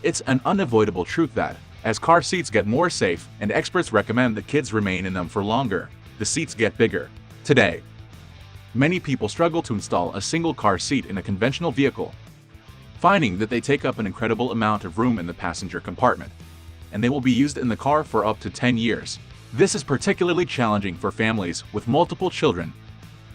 It's an unavoidable truth that, as car seats get more safe and experts recommend that kids remain in them for longer, the seats get bigger. Today, many people struggle to install a single car seat in a conventional vehicle, finding that they take up an incredible amount of room in the passenger compartment, and they will be used in the car for up to 10 years. This is particularly challenging for families with multiple children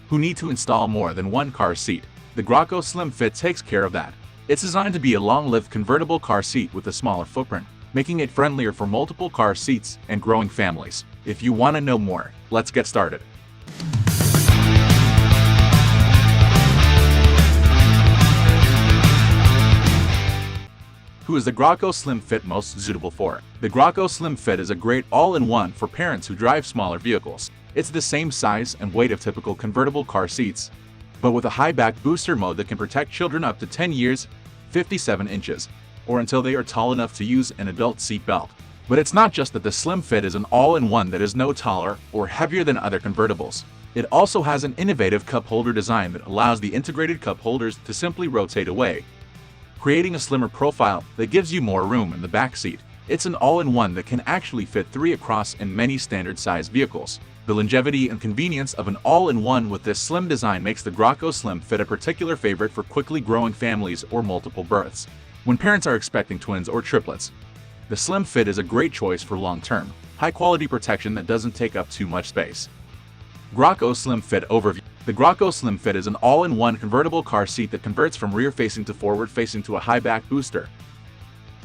who need to install more than one car seat. The Graco SlimFit takes care of that. It's designed to be a long-lived convertible car seat with a smaller footprint, making it friendlier for multiple car seats and growing families. If you want to know more, let's get started. Who is the Graco SlimFit most suitable for? The Graco SlimFit is a great all-in-one for parents who drive smaller vehicles. It's the same size and weight of typical convertible car seats, but with a high back booster mode that can protect children up to 10 years, 57 inches, or until they are tall enough to use an adult seat belt. But it's not just that the SlimFit is an all-in-one that is no taller or heavier than other convertibles. It also has an innovative cup holder design that allows the integrated cup holders to simply rotate away, creating a slimmer profile that gives you more room in the back seat. It's an all-in-one that can actually fit 3 across in many standard-sized vehicles. The longevity and convenience of an all-in-one with this slim design makes the Graco SlimFit a particular favorite for quickly growing families or multiple births. When parents are expecting twins or triplets, the SlimFit is a great choice for long-term, high-quality protection that doesn't take up too much space. Graco SlimFit Overview. The Graco SlimFit is an all-in-one convertible car seat that converts from rear-facing to forward-facing to a high-back booster,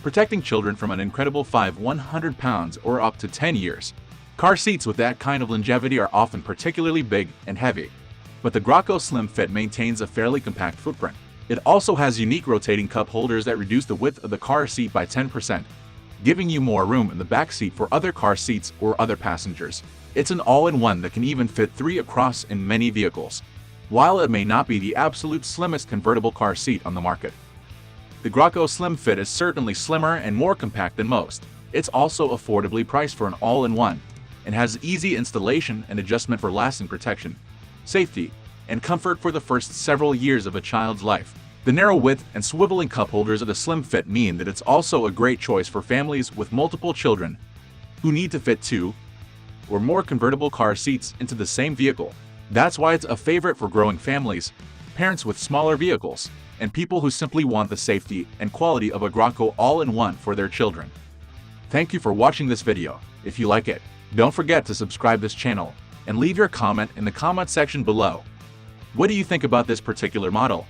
protecting children from an incredible 100 pounds or up to 10 years. Car seats with that kind of longevity are often particularly big and heavy, but the Graco SlimFit maintains a fairly compact footprint. It also has unique rotating cup holders that reduce the width of the car seat by 10%, giving you more room in the back seat for other car seats or other passengers. It's an all-in-one that can even fit 3 across in many vehicles. While it may not be the absolute slimmest convertible car seat on the market, the Graco SlimFit is certainly slimmer and more compact than most. It's also affordably priced for an all-in-one, and has easy installation and adjustment for lasting protection, safety, and comfort for the first several years of a child's life. The narrow width and swiveling cup holders of the SlimFit mean that it's also a great choice for families with multiple children who need to fit 2 or more convertible car seats into the same vehicle. That's why it's a favorite for growing families, parents with smaller vehicles, and people who simply want the safety and quality of a Graco all-in-one for their children. Thank you for watching this video. If you like it, don't forget to subscribe this channel and leave your comment in the comment section below. What do you think about this particular model?